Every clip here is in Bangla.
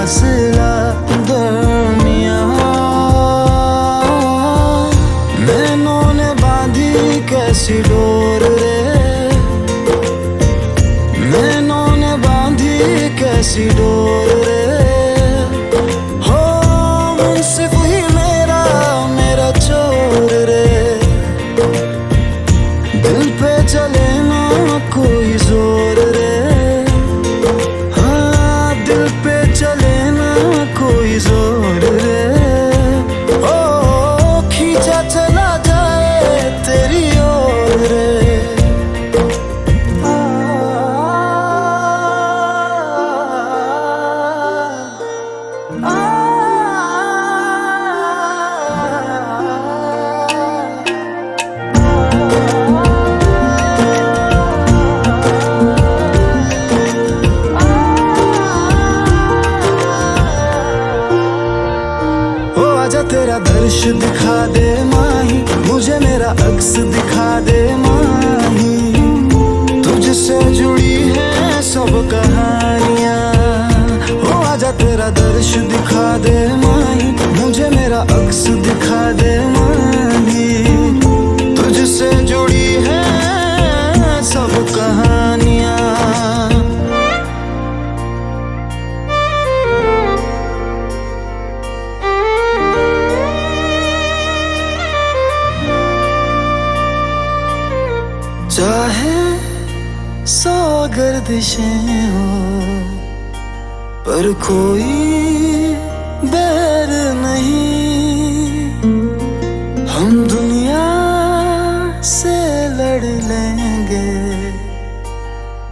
फासला दरमिया नैनों ने बांधी कैसी डोर रे, नैनों ने बांधी कैसी डोर रे। हो मुंसिफ ही मेरा मेरा चोर रे, दिल पे चले ना कोई जोर रे। हाँ दिल पे चले ना कोई जोर रे। ओ खींचा चला जाए तेरी ओर रे। तेरा दर्श दिखा दे माही, मुझे मेरा अक्स दिखा दे माही। तुझसे जुड़ी है सब कहानियाँ। हो आजा तेरा दर्श दिखा दे माही, मुझे मेरा अक्स दिखा दे माही। तुझसे जुड़ी है सब कहानियाँ। चाहे सौ गर्दिशें हो पर कोई बैर नहीं। हम दुनिया से लड़ लेंगे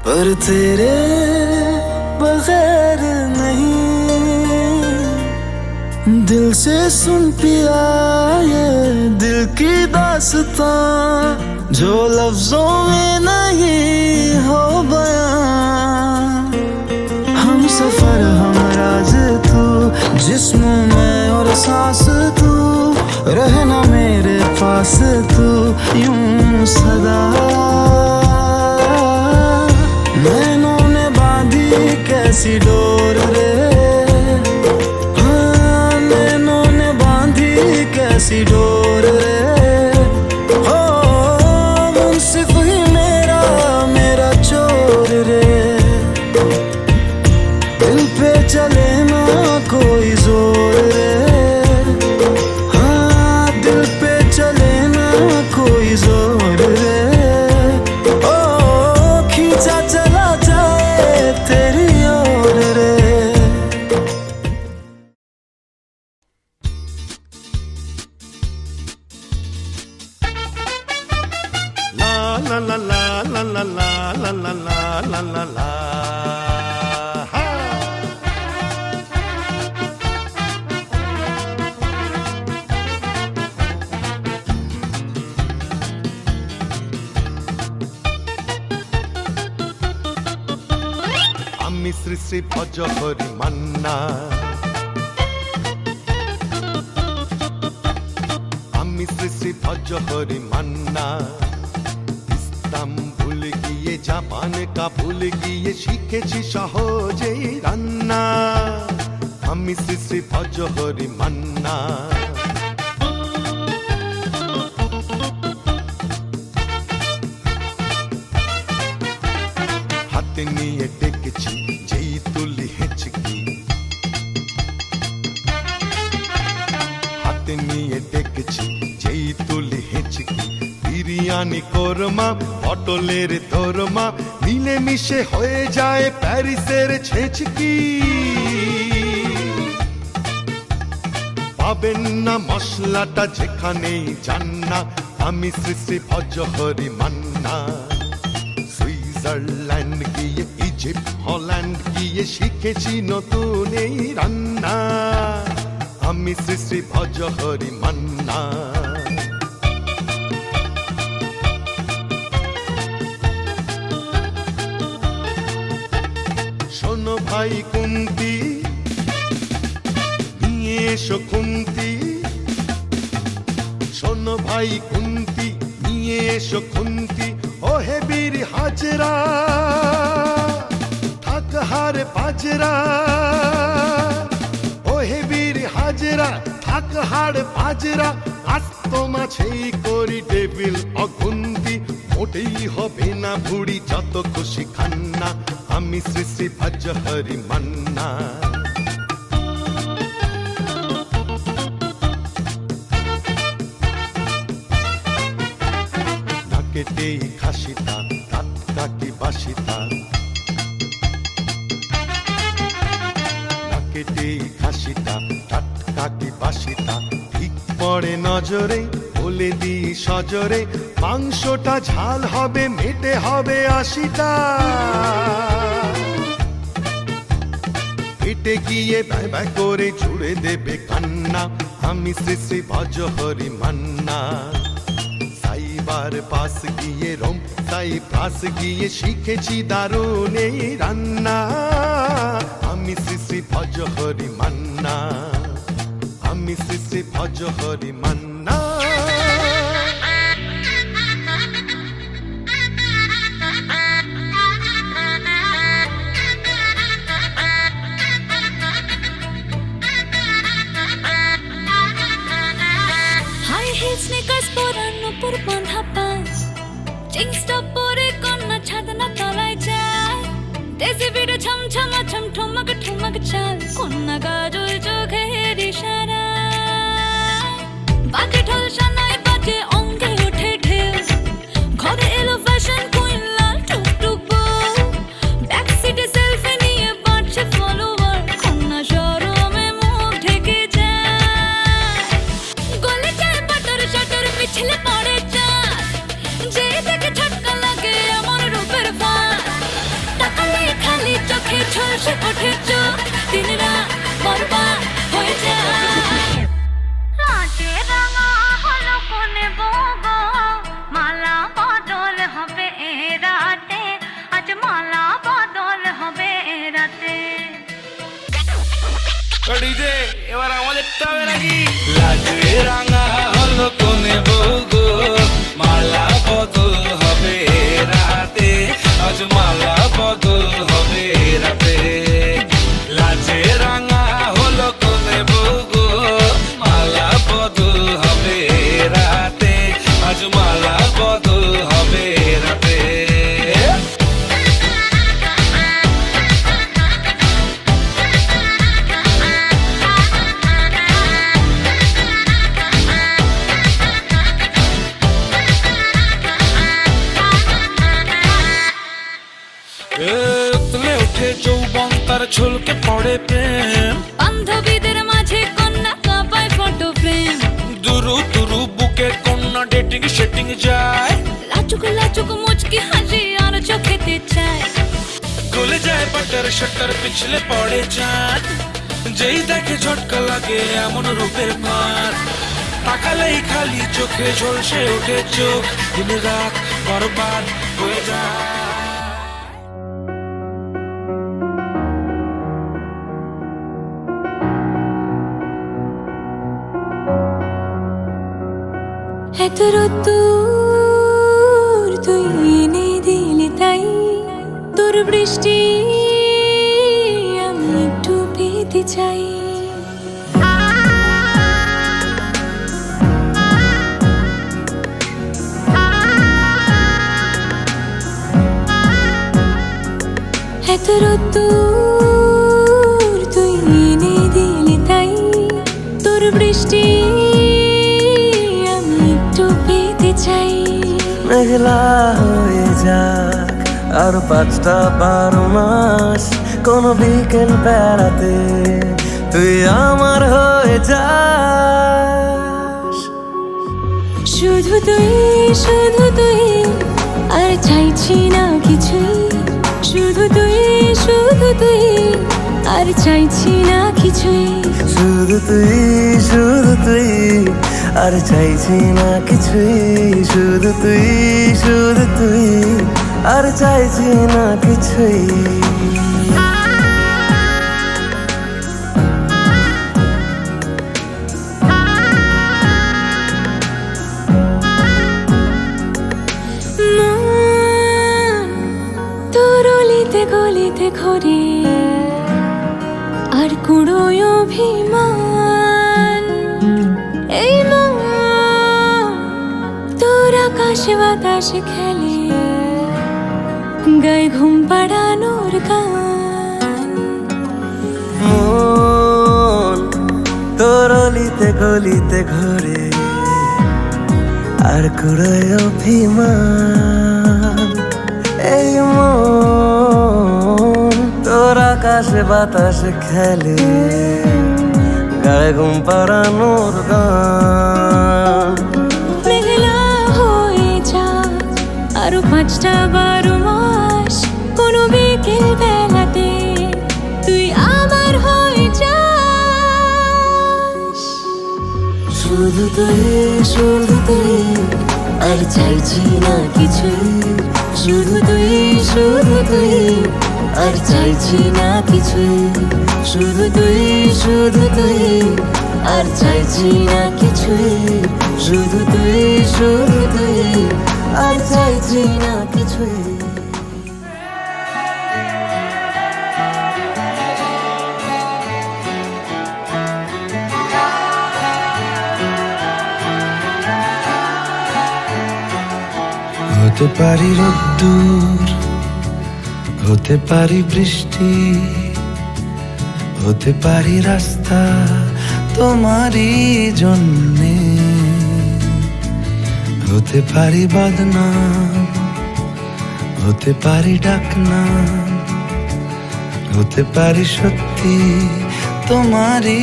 पर तेरे बगैर नहीं। दिल से सुन पिया ये दिल की दास्तां, जो लफ्जों में नहीं हो बयां। हम सफर हम राज तू, जिस्म में और सांस तू, रहना मेरे पास तू यूं सदा। नैनों ने बांधी कैसी डोर रे, हाँ नैनों ने बांधी कैसी डोर रे। चले ना कोई जोर रे, हाँ दिल पे चले ना कोई जोर रे। ओ खींचा चला जाए तेरी ओर रे। ला ला ला ला ला ला ला ला ला ला ला ला। শ্রী শ্রী ভজ হরি মান্না, আমি শ্রী শ্রী ভজ হরি মান্না। ইসলাম ভুল গিয়ে জাপান কাবুল গিয়ে শিখেছি সহজেই রান্না। আমি শ্রী শ্রী ভজ হরি মান্না। হাতে নিয়ে ডেকেছি যেই তুলি হেঁচকি, হাতে নিয়ে ডেকেছি যেই তুলি হেঁচকি। বিরিয়ানি কোরমা পটলের দোরমা মিলে মিশে হয়ে যায় প্যারিসের ছেচকি। পাবেন না মশলাটা যেখানেই যান না, আমি শ্রী শ্রী ভজ হরি মান্না। সুইজারল্যান্ড গিয়ে ইজিপ্ট হল্যান্ড গিয়ে শিখেছি নতুন এই রান্না। আমি শ্রী শ্রী ভজ হরি মান্না। শোনো ভাই কুন্তি, নিয়ে এসো খুন্তি। শোনো ভাই কুন্তি, নিয়ে এসো খুন্তি। ও হে বীর হাজরা, থাক হার পাজরা। হাজরা থাক হাড় বাজরা আস্ত মাছেই করি টেবিল অগুন্তি মোটেই হবে না ভুড়ি যত খুশি খান্না আমি শ্রী শ্রী ভজহরি মান্না নাকেতেই খাসিতা টাটকা কি বাসিতা নাকেতেই খাসিতা টাটকা কি বাসিতা ঠিক পড়ে নজরে বলে দিই সজরে মাংসটা ঝাল হবে মেটে হবে ৮০টা পেটে গিয়ে ব্যয় ব্যয় করে জুড়ে দেবে কান্না আমি শ্রী শ্রী ভজহরি মান্না সাইবার পাস গিয়ে রোম সাই পাস গিয়ে শিখেছি দারুণ এই রান্না আমি শ্রী শ্রী ভজহরি মান্না আমি শ্রী শ্রী ভজহরি মান্না স্নিকার্স পরানো পর বাঁধা পাস জিন্সটা পরে কন্যা ছাদনা তলায় যায় দেশে বিড়ে ছমছমা ছমঠমক ঠমক চাল কন্যা গাজল চোখের ইশারা বাজে ঢোল সানাই বাজে অঙ্গে ওঠে ঢেউ ঘরে এলো ফ্যাশন কুইন লাল টুকটুক বউ ব্যাক সিটে সেলফি নিয়ে বাড়ছে ফলোয়ার কন্যা শরমে মুখ ঢেকে যায় গলে যায় বাটার শাটার পিছলে পড়ে চাঁদ যে দেখে ঝটকা লাগে আমার রূপের ফাঁদ তাকালে খালি চোখে ঝলসে ওঠে চোখ দিন রাত বরবাদ হয়ে যায় লাজে রাঙা হলো কোনে বগো মালা বদল হবে এ রাতে আজ মালা বদল হবে এ রাতে ডিজে এবার আমাদেরটা হবে নাকি লাজে রাঙা হলো কোনে বউগো মালা বদল হবে রাতে আজ মালা বদল হবে রাতে লাজে রাঙা হলো কোনে বউগো মালা বদল হবে রাতে আজ মালা বদল হবে রাতে তুলে ওঠে যৌবন তার ঝুলকে পড়ে প্রেম বান্ধবীদের মাঝে কন্যা কাঁপায় ফটো ফ্রেম দুরু দুরু বুকে কন্যা ডেটিং সেটিং যায় লাচুক লাচুক মুচকি হাসি আর চোখেতে চায় গলে যায় বাটার শাটার পিছলে পড়ে চাঁদ যেই দেখে ঝটকা লাগে এমন রূপের মার তাকালেই খালি চোখে ঝলসে ওঠে চোখ দিন রাত বরবাদ হয়ে যায় এত রোদ্দুর তুই এনে দিলি তাই তোর বৃষ্টি আমি একটু পেতে চাই এত রোদ্দুর তুই এনে দিলি তাই তোর বৃষ্টি চাই মেঘলা হয়ে যাক আর ৫টা ১২ মাস কোন বিকেল বেড়াতে তুই আমার হয়ে যাস শুধু তুই আর চাইছি না কিছুই শুধু তুই আর চাইছি না কিছুই শুধু তুই আর চাইছি না কিছুই শুধু তুই আর চাইছি না কিছুই তোর অলিতে গলিতে ঘরে আর কুড়োয় অভিমান এই মন তোর আকাশে বাতাসে খেলে, গায়ে ঘুম পাড়ানোর গান। মন তোর অলিতে গলিতে ঘরে আর কুড়ায় অভিমান। এই মন তোর আকাশে বাতাসে খেলে, গায়ে ঘুম পাড়ানোর গান। মেঘলা হয়ে যা আরো 5টা 12 মাস, কোনো বিকেল বেলাতে তুই আমার হয়ে যাস। শুধু তুই, শুধু তুই, আর চাইছি না কিছুই। শুধু তুই, শুধু তুই, আর চাইছি না কিছুই। শুধু তুই, শুধু তুই, আর চাইছি না কিছুই। শুধু তুই, শুধু তুই, আর চাইছি না কিছুই। হতে পারি রোদ্দুর, হতে পারি বৃষ্টি, হতে পারি রাস্তা তোমারই জন্যে। হতে পারি বদনাম, হতে পারি ডাকনাম, হতে পারি সত্যি তোমারই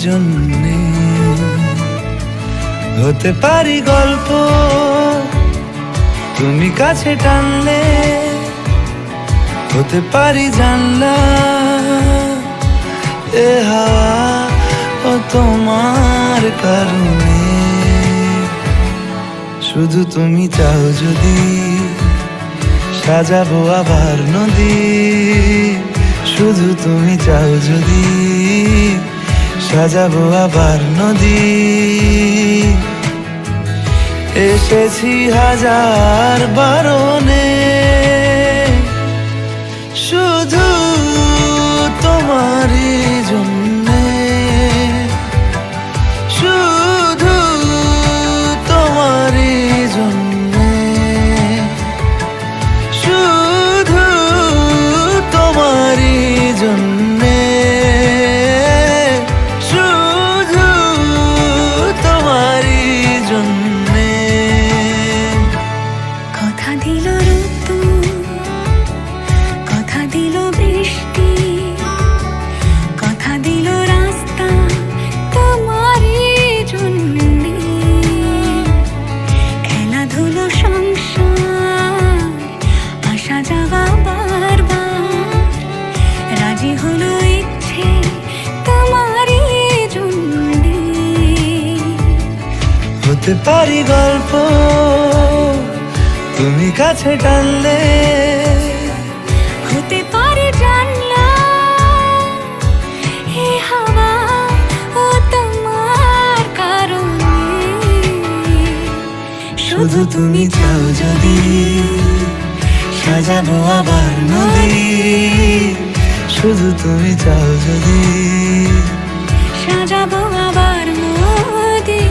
জন্যে। হতে পারি গল্প তুমি কাছে টানলে, হতে পারি জানলা এ হাওয়া ও তোমার কারণে। শুধু তুমি চাও যদি সাজাবো আবার নদী। শুধু তুমি চাও যদি সাজাবো আবার নদী। এসেছি হাজার বারণে, শুধু তোমারই জন্যে। শুধু তোমারই জন্যে। শুধু তোমারই জন্যে। শুধু তোমারই জন্যে। কথা দিল ঋতু, কথা দিল বৃষ্টি, কথা দিল রাস্তা তোমারই জন্যে। খেলাধুলো সংসার আসা যাওয়া বারবার, রাজি হলো ইচ্ছে তোমারই জন্যে। হতে পারি গল্প তুমি কাছে টানলে, হতে পারে জানলা এ হাওয়া ও তোমার কারণে। শুধু তুমি চাও যদি সাজাবো আবার নদী। শুধু তুমি চাও যদি সাজাবো আবার নদী।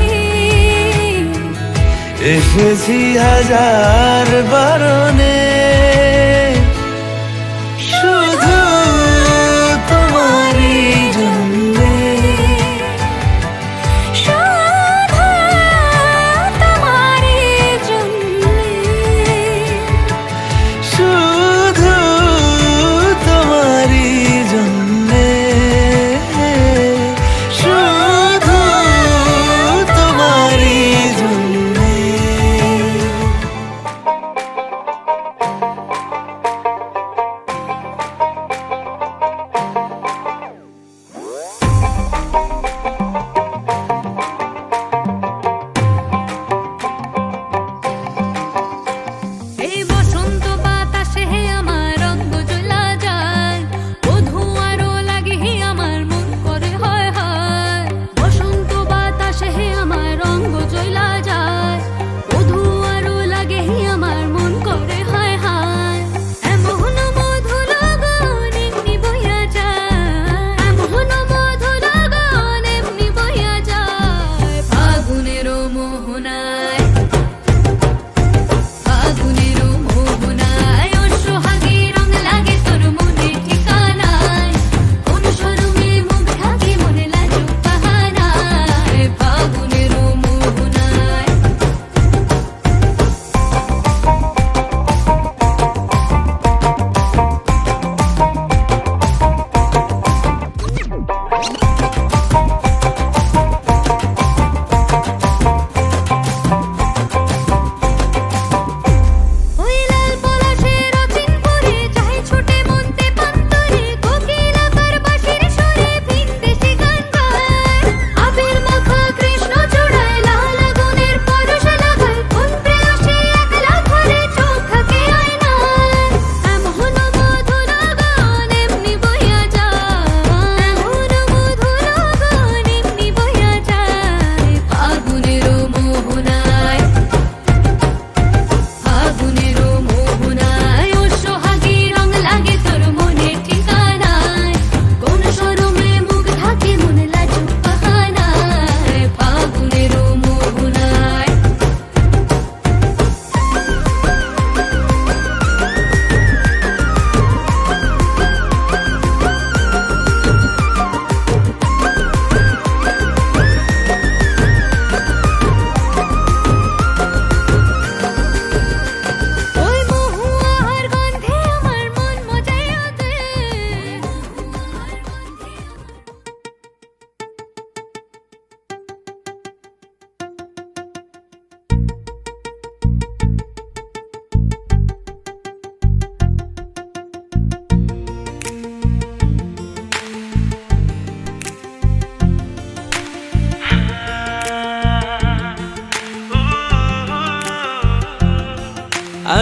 এসেছি হাজার বারণে, শুধু তোমারই জন্যে। শুধু তোমারই জন্যে। শুধু তোমারই জন্যে। শুধু তোমারই জন্যে।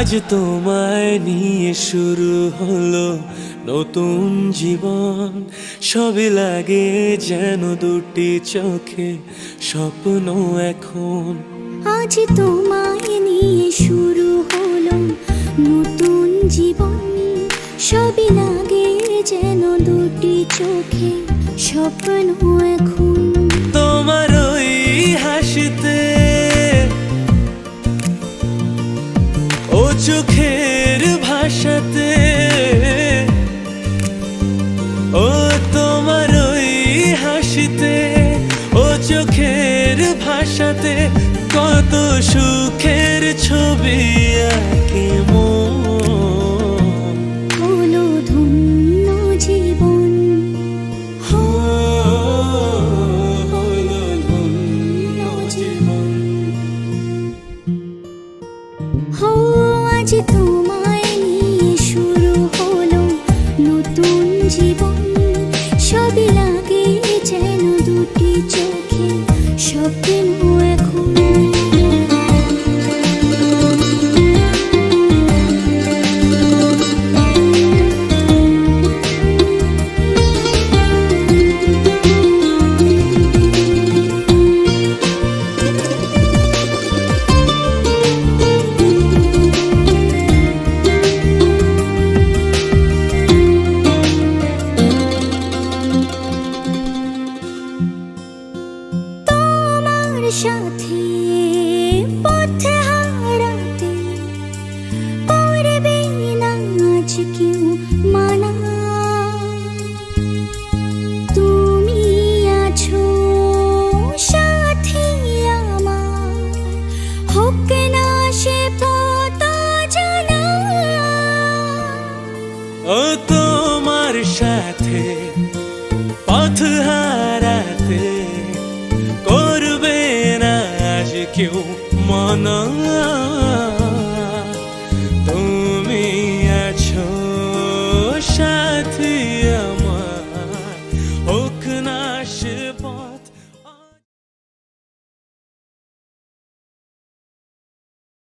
আজ তোমায় নিয়ে শুরু হলো নতুন জীবন, সবই লাগে যেন দুটি চোখে স্বপ্ন এখন। আজ তোমায় নিয়ে শুরু হলো নতুন জীবন, সবই লাগে যেন দুটি চোখে স্বপ্ন এখন। তোমার ওই হাসিতে ও চোখের ভাষাতে, ও তোমার ওই হাসিতে ও চোখের ভাষাতে কত সুখের ছবি আঁকে মন। হলো ধন্য জীবন, হলো ধন্য জীবন। হো আজ তোমায় নিয়ে শুরু হলো নতুন জীবন, সবই লাগে যেন দুটি চোখে স্বপ্ন এখন। সাথে পথে হারাতে করবে না আজ কেউ মানা, তুমি আছো সাথী আমার, হোক না সে পথ জানা। ও তোমার সাথে পথ হারাতে করবে না আজ কেউ মানা।